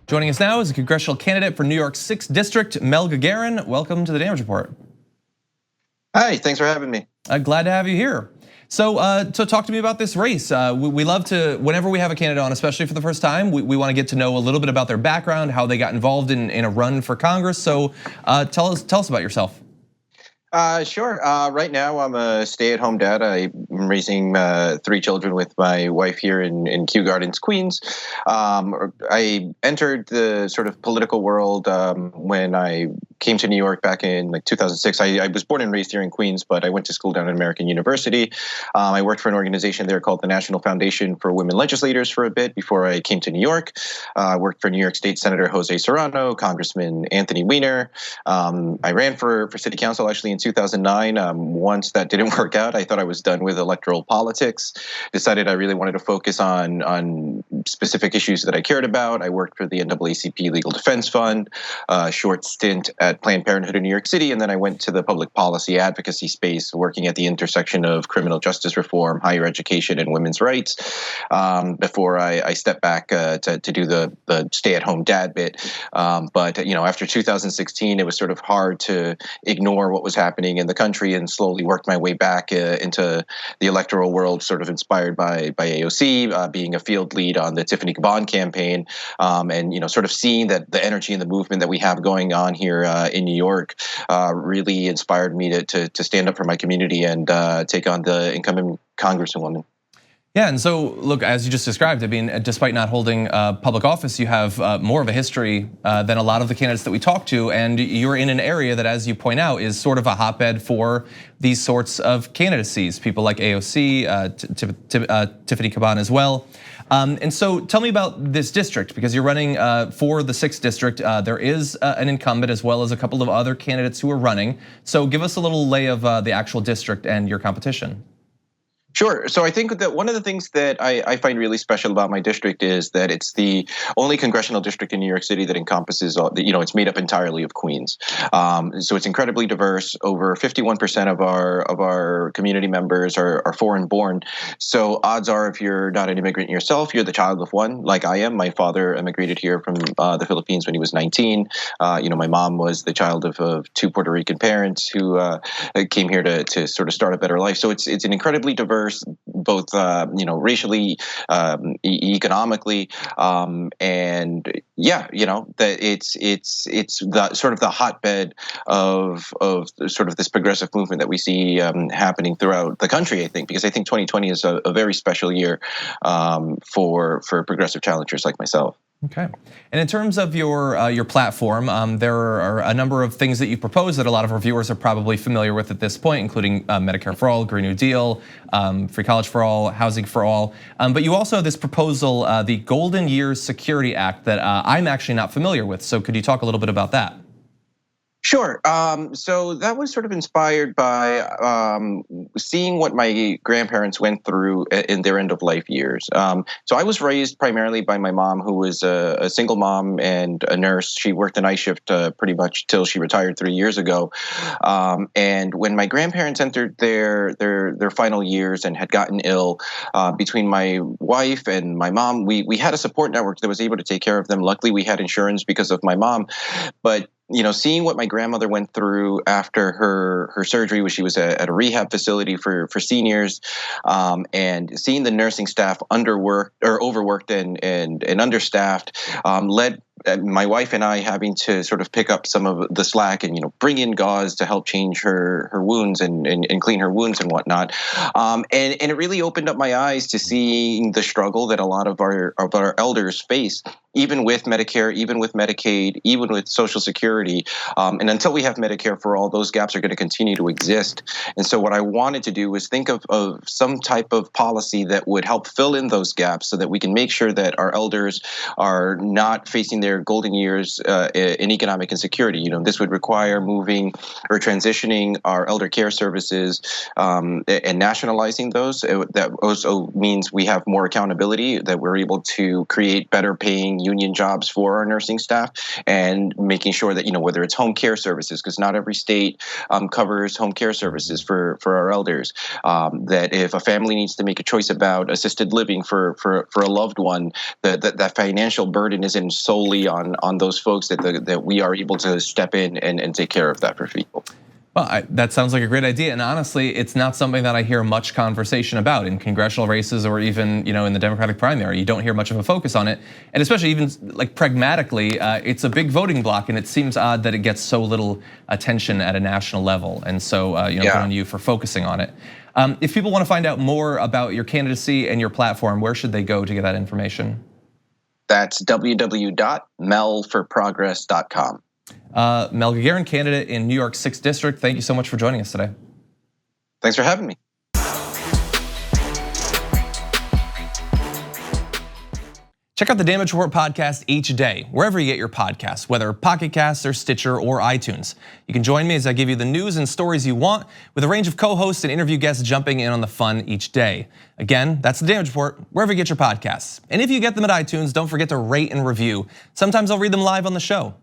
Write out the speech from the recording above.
Joining us now is a congressional candidate for New York's 6th District, Mel Gagarin. Welcome to the Damage Report. Hi, thanks for having me. Glad to have you here. So talk to me about this race. We love to, whenever we have a candidate on, especially for the first time, we want to get to know a little bit about their background, how they got involved in a run for Congress. So tell us about yourself. Sure. Right now, I'm a stay-at-home dad. I'm raising 3 children with my wife here in Kew Gardens, Queens. I entered the sort of political world when I came to New York back in 2006. I was born and raised here in Queens, but I went to school down at American University. I worked for an organization there called the National Foundation for Women Legislators for a bit before I came to New York. I worked for New York State Senator Jose Serrano, Congressman Anthony Weiner. I ran for city council actually in 2009. Once that didn't work out, I thought I was done with electoral politics. Decided I really wanted to focus on specific issues that I cared about. I worked for the NAACP Legal Defense Fund, a short stint at Planned Parenthood in New York City, and then I went to the public policy advocacy space, working at the intersection of criminal justice reform, higher education, and women's rights, before I stepped back to do the stay-at-home dad bit. But after 2016, it was sort of hard to ignore what was happening in the country, and slowly worked my way back into the electoral world, sort of inspired by AOC, being a field lead on the Tiffany Caban campaign, and sort of seeing that the energy and the movement that we have going on here in New York really inspired me to stand up for my community and take on the incoming congresswoman. Yeah, and so look, as you just described, I mean, despite not holding public office, you have more of a history than a lot of the candidates that we talk to, and you're in an area that, as you point out, is sort of a hotbed for these sorts of candidacies. People like AOC, Tiffany Caban as well. And so tell me about this district, because you're running for the 6th District. There is an incumbent as well as a couple of other candidates who are running. So give us a little lay of the actual district and your competition. Sure. So I think that one of the things that I find really special about my district is that it's the only congressional district in New York City that encompasses, it's made up entirely of Queens. So it's incredibly diverse. Over 51% of our community members are foreign born. So odds are, if you're not an immigrant yourself, you're the child of one, like I am. My father immigrated here from the Philippines when he was 19. My mom was the child of 2 Puerto-Rican parents who came here to sort of start a better life. So it's an incredibly diverse, both racially, economically, and that it's the sort of the hotbed of sort of this progressive movement that we see happening throughout the country. I think, because I think 2020 is a very special year for progressive challengers like myself. Okay, and in terms of your platform, there are a number of things that you propose that a lot of our viewers are probably familiar with at this point, including Medicare for all, Green New Deal, free college for all, housing for all. But you also have this proposal, the Golden Years Security Act, that I'm actually not familiar with. So could you talk a little bit about that? Sure. So that was sort of inspired by seeing what my grandparents went through in their end of life years. So I was raised primarily by my mom, who was a single mom and a nurse. She worked the night shift pretty much till she retired 3 years ago. And when my grandparents entered their final years and had gotten ill, between my wife and my mom, we had a support network that was able to take care of them. Luckily, we had insurance because of my mom, but seeing what my grandmother went through after her surgery, when she was at a rehab facility for seniors, and seeing the nursing staff overworked and understaffed, led my wife and I having to sort of pick up some of the slack and bring in gauze to help change her wounds and clean her wounds and whatnot, and it really opened up my eyes to seeing the struggle that a lot of our elders face, even with Medicare, even with Medicaid, even with Social Security, and until we have Medicare for all, those gaps are going to continue to exist. And so what I wanted to do was think of some type of policy that would help fill in those gaps, so that we can make sure that our elders are not facing their golden years in economic insecurity. This would require moving or transitioning our elder care services and nationalizing those. That also means we have more accountability, that we're able to create better paying union jobs for our nursing staff, and making sure that, whether it's home care services, because not every state covers home care services for our elders, that if a family needs to make a choice about assisted living for a loved one, that financial burden isn't solely on those folks, that we are able to step in and take care of that for people. Well, that sounds like a great idea, and honestly, it's not something that I hear much conversation about in congressional races or even in the Democratic primary. You don't hear much of a focus on it, and especially even like pragmatically, it's a big voting block, and it seems odd that it gets so little attention at a national level. And so, good on you for focusing on it. If people want to find out more about your candidacy and your platform, where should they go to get that information? That's www.melforprogress.com. Mel Gagarin, candidate in New York's 6th District. Thank you so much for joining us today. Thanks for having me. Check out the Damage Report podcast each day, wherever you get your podcasts, whether Pocket Casts or Stitcher or iTunes. You can join me as I give you the news and stories you want, with a range of co-hosts and interview guests jumping in on the fun each day. Again, that's the Damage Report, wherever you get your podcasts. And if you get them at iTunes, don't forget to rate and review. Sometimes I'll read them live on the show.